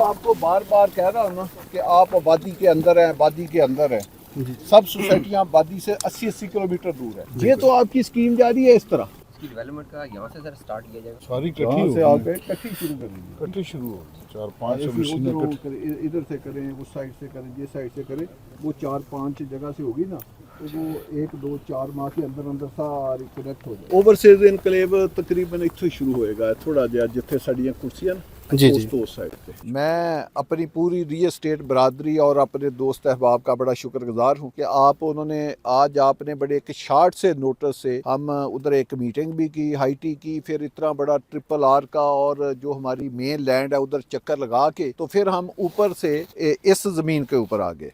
आपको बार बार कह रहा हूँ ना कि आप आबादी के अंदर हैं, आबादी के अंदर हैं। सब सोसाइटियाँ आबादी से 80-80 किलोमीटर दूर है। ये तो आपकी स्कीम जारी है इस तरह। इसकी डेवलपमेंट का यहाँ से सर स्टार्ट किया जाएगा। सारी यहाँ से इकट्ठी आप इकट्ठी शुरू करेंगे, इकट्ठी शुरू हो 4-5 ऐसे मशीनें उधरों इकट्ठी। करें, इधर से करें, उस साइड से करें, ये साइड से करें, वो 4-5 जगह से होगी ना, तो वो 1-2-4 माह के अंदर अंदर सारी कनेक्ट हो जाए। ओवरसीज इनकलेव तकरीबन इत्थों शुरू होएगा, थोड़ा जिहा जिथे साड़ियाँ कुर्सियां जी जी। उस साइड पे। मैं अपनी पूरी रियल एस्टेट बरादरी और अपने दोस्त अहबाब का बड़ा शुक्रगुजार हूँ कि आप उन्होंने आज आपने बड़े एक शार्ट से नोटिस से हम उधर एक मीटिंग भी की, हाईटी की, फिर इतना बड़ा RRR का और जो हमारी मेन लैंड है उधर चक्कर लगा के तो फिर हम ऊपर से इस ज़मीन के ऊपर आ गए।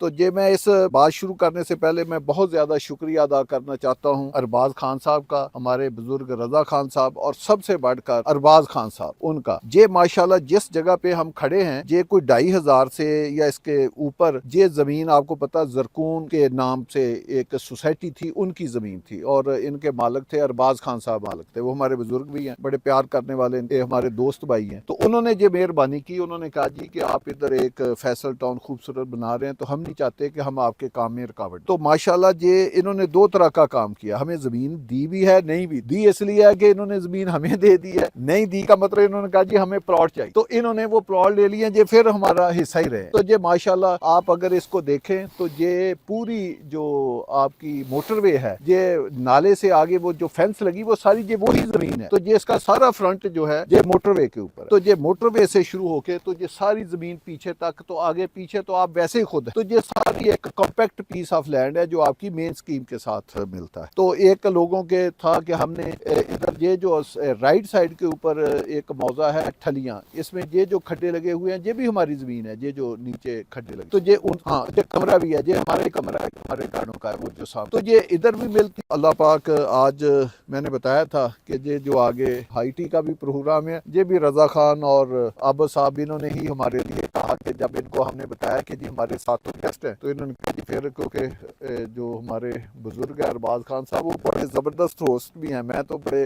तो ये मैं इस बात शुरू करने से पहले मैं बहुत ज़्यादा शुक्रिया अदा करना चाहता हूँ अरबाज खान साहब का, हमारे बुजुर्ग रज़ा खान साहब और सबसे बढ़कर अरबाज खान साहब उनका। ये माशाल्लाह जिस जगह पे हम खड़े हैं ये कोई 2500 से या इसके ऊपर ये ज़मीन आपको पता जरकून के नाम से एक सोसाइटी थी, उनकी ज़मीन थी और इनके मालिक थे अरबाज खान साहब मालिक थे। वो हमारे बुजुर्ग भी हैं, बड़े प्यार करने वाले हमारे दोस्त भाई हैं। तो उन्होंने ये मेहरबानी की, उन्होंने कहा जी कि आप इधर एक फैसल टाउन खूबसूरत बना रहे हैं तो हम नहीं चाहते कि हम आपके काम में रुकावट। तो माशाल्लाह ये इन्होंने 2 तरह का काम किया, हमें जमीन दी भी है, नहीं भी दी इसलिए है कि इन्होंने जमीन हमें दे दी है, नहीं दी का मतलब इन्होंने कहा जी हमें प्लॉट चाहिए, तो इन्होंने वो प्लॉट ले लिए, ये फिर हमारा हिस्सा ही रहे। तो ये माशाल्लाह आप अगर इसको देखें तो ये पूरी जो आपकी मोटरवे है, ये नाले से आगे वो जो फेंस लगी वो सारी ये वही जमीन है। तो ये इसका सारा फ्रंट जो है ये मोटरवे के ऊपर, तो ये मोटरवे से शुरू होके तो ये सारी जमीन पीछे तक, तो आगे पीछे तो आप वैसे ही खुद है। तो ये सारी एक कॉम्पैक्ट पीस ऑफ लैंड है जो आपकी मेन स्कीम के साथ मिलता है। तो एक लोगों के था कि हमने इधर ये जो राइट साइड के ऊपर एक मौजा है ठलियां, इसमें ये जो खड्डे लगे हुए हैं ये भी हमारी जमीन है, ये जो नीचे खड्डे लगे, तो ये हाँ ये कमरा भी है, ये हमारा ही कमरा है, हमारे गाड़ों का है वो जो साहब, तो ये इधर भी मिलती। अल्लाह पाक आज मैंने बताया था कि ये जो आगे हाईटी का भी प्रोग्राम है, ये भी रजा खान और आबद साहब इन्होंने ही हमारे लिए कहा कि जब इनको हमने बताया कि जी हमारे साथ तो गेस्ट है, तो इन्होंने कहा जी फिर क्योंकि जो हमारे बुजुर्ग है अरबाज खान साहब वो बड़े ज़बरदस्त होस्ट भी हैं, मैं तो बड़े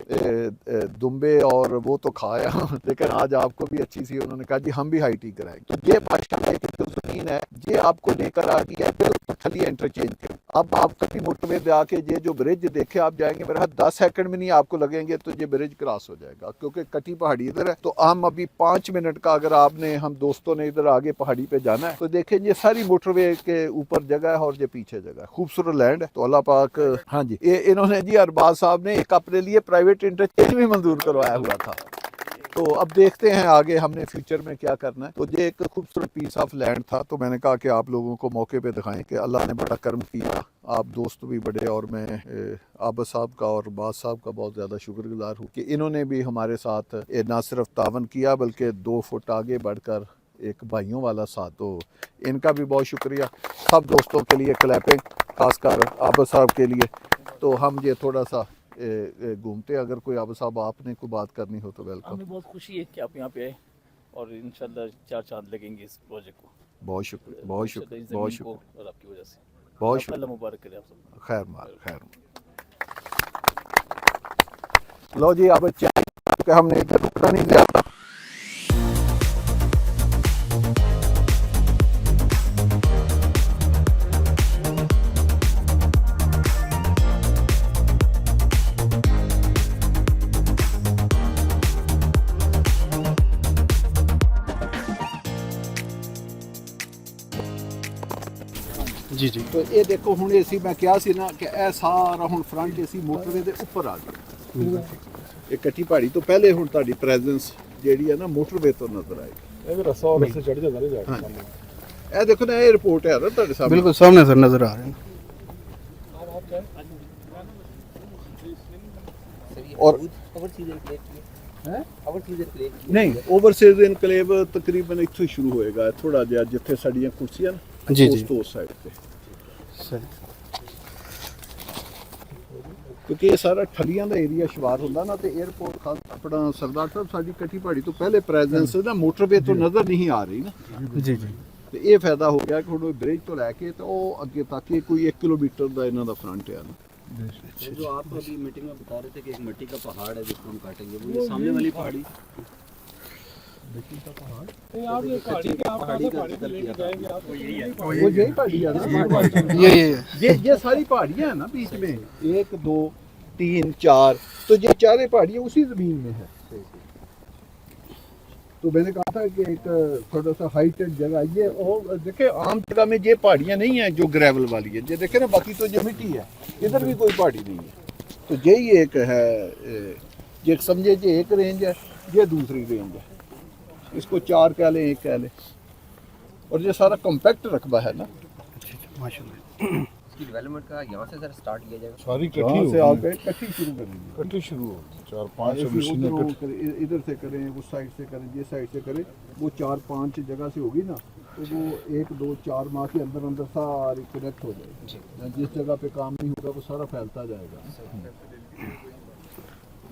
दुम्बे और वो तो खाया लेकिन आज आपको भी अच्छी सी, उन्होंने कहा जी हम भी हाईटी कराएंगे। तो ये माशाल्लाह की जो ज़मीन है ये आपको लेकर आ गई है बिल्कुल ठलिया इंटरचेंज के। अब आप कभी मोटरवे पे आके ये जो ब्रिज देखे आप जाएंगे, मेरा 10 सेकंड में नहीं आपको लगेंगे तो ये ब्रिज क्रॉस हो जाएगा, क्योंकि कटी पहाड़ी इधर है। तो हम अभी 5 मिनट का अगर आपने हम दोस्तों ने इधर आगे पहाड़ी पे जाना है तो देखें ये सारी मोटरवे के ऊपर जगह है और ये पीछे जगह है, खूबसूरत लैंड है। तो अल्लाह पाक हाँ जी इन्होंने जी अरबाज साहब ने एक अपने लिए प्राइवेट इंटरचेंज भी मंजूर करवाया हुआ था। तो अब देखते हैं आगे हमने फ्यूचर में क्या करना है। तो ये एक खूबसूरत पीस ऑफ लैंड था, तो मैंने कहा कि आप लोगों को मौके पे दिखाएं कि अल्लाह ने बड़ा कर्म किया, आप दोस्त भी बड़े, और मैं आबद साहब का और बास साहब का बहुत ज़्यादा शुक्रगुजार हूँ कि इन्होंने भी हमारे साथ ना सिर्फ तावन किया बल्कि 2 फुट आगे बढ़कर एक भाइयों वाला साथ, तो इनका भी बहुत शुक्रिया। सब दोस्तों के लिए क्लैपिंग, खासकर आबद साहब के लिए। तो हम ये थोड़ा सा घूमते, अगर कोई आबद साहब आपने कोई बात करनी हो तो वेलकम। हमें बहुत खुशी है कि आप यहाँ पे आए और इंशाल्लाह 4 चांद लगेंगे इस प्रोजेक्ट को। बहुत शुक्रिया, बहुत शुक्रिया, बहुत शुक्रिया, और आपकी वजह से बहुत शुक्रिया। अल्लाह मुबारक करे आप सब। खैर मार खैर। लो जी अब चाय हमने इधर रुकना नहीं दिया। जी जी। तो ये देखो हुण एसी मैं क्या सी ना कि ए सारा हुण फ्रंट एसी मोटरवे दे ऊपर आ गया, ये कटी पहाड़ी तो पहले हुण तुहाडी प्रेजेंस जेहड़ी है ना मोटरवे तो नजर आएगी। ਇਹ ਰਸਾ ਔਰ ਰਸੇ ਚੜ ਜਾਂਦਾ ਨੇ ਜਾ ਕੇ ਸਾਹਮਣੇ। ए देखो ना ये रिपोर्ट है ना तुहाडे सामने, बिल्कुल सामने सर नजर आ रहे हैं। और नहीं ओवरसीज इनकलेव तकरीबन इत्थों शुरू होएगा, थोड़ा जिहा जिथे साडीਆਂ कुर्सियां ना जी, उस जी। तो उस साइड पे, सही। क्योंकि ये सारा ठलियां का एरिया शुमार होंदा ना, तो एयरपोर्ट खास अपना सरदार साहब साडी कटी पहाड़ी तो पहले प्रेजेंस ना मोटरवे तो नज़र नहीं आ रही ना, जी जी। तो ये फायदा हो गया कि हुण ब्रिज तो लैके तो अगे तक ये कोई 1 किलोमीटर का इन्हां दा फ्रंट है ना। जो आप अभी मीटिंग में बता रहे थे कि एक मिट्टी का पहाड़ है जिसको हम काटेंगे, वो ये सामने वाली पहाड़ी वो यही पहाड़ी है ना? ये सारी पहाड़ियाँ हैं ना बीच में, 1 2 3 4, तो ये चारे पहाड़ियाँ उसी जमीन में है। तो मैंने कहा था कि एक थोड़ा सा हाइटेड जगह ये, और देखे आम जगह में ये पहाड़ियाँ नहीं हैं जो ग्रेवल वाली है, ये देखे ना, बाकी तो ये मिट्टी है, इधर भी कोई पहाड़ी नहीं है। तो यही एक है, ये समझे ये एक रेंज है, ये दूसरी रेंज है, इसको 4 कह लें, 1 कह लें, और ये सारा कॉम्पैक्ट रकबा है ना। माशाल्लाह। इसकी डेवलपमेंट का यहाँ से सर स्टार्ट किया जाएगा। सारी इकट्ठी यहाँ से हो आगे इकट्ठी शुरू करेंगे, इकट्ठी शुरू हो 4-5 ऐसे मशीनें उधरों इकट्ठी। करें, इधर से करें, उस साइड से करें, ये साइड से करें, वो 4-5 जगह से होगी ना, तो वो 1 2 4 माह के अंदर अंदर सारी कनेक्ट हो जाएगी। जिस जगह पे काम नहीं होगा वो सारा फैलता जाएगा।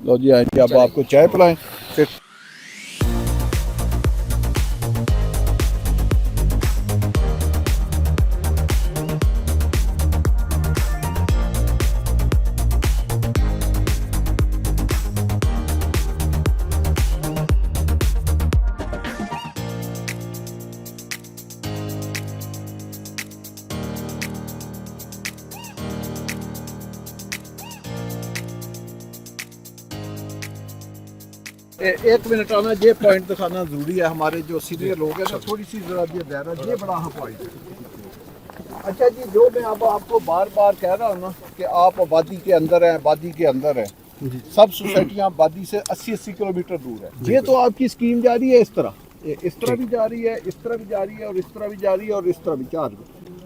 लो जी आएंगे, अब आपको चाय पिलाएं फिर। एक मिनट आना, ये पॉइंट दिखाना जरूरी है। हमारे जो सीनियर लोग हैं ना, थोड़ी सी जरा ये दायरा, ये बड़ा अहम पॉइंट है। अच्छा जी, जो मैं अब आपको बार बार कह रहा हूँ ना कि आप आबादी के अंदर हैं, आबादी के अंदर हैं, सब सोसाइटियाँ आबादी से 80-80 किलोमीटर दूर है। ये तो आपकी स्कीम जा रही है इस तरह, इस तरह भी जा रही है, इस तरह भी जा रही है, और इस तरह भी जा रही है, और इस तरह भी 4।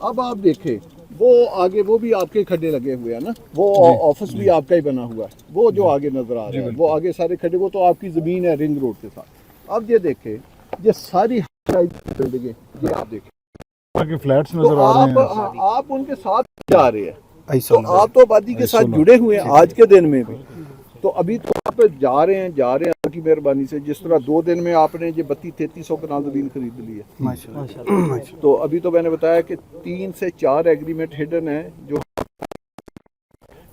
अब आप देखें, वो आगे वो भी आपके खड्डे लगे हुए हैं ना, वो ऑफिस भी आपका ही बना हुआ है, वो जो आगे नजर आ रहा है, वो आगे सारे खड्डे, वो तो आपकी जमीन है रिंग रोड के साथ। अब ये देखें, ये सारी बिल्डिंगें, ये आप देखें, के फ्लैट्स तो नजर आ रहे हैं। आप उनके साथ जा रहे हैं, तो ऐसा आप तो आबादी के साथ जुड़े हुए हैं आज के दिन में भी। तो अभी तो आप जा रहे हैं आपकी मेहरबानी से, जिस तरह 2 दिन में आपने ये 32-3300 कनाल जमीन खरीद ली है। माशाल्लाह। तो अभी तो मैंने बताया कि 3 से 4 एग्रीमेंट हिडन है, जो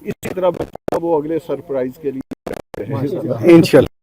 इसी तरह वो अगले सरप्राइज के लिए इंशाल्लाह।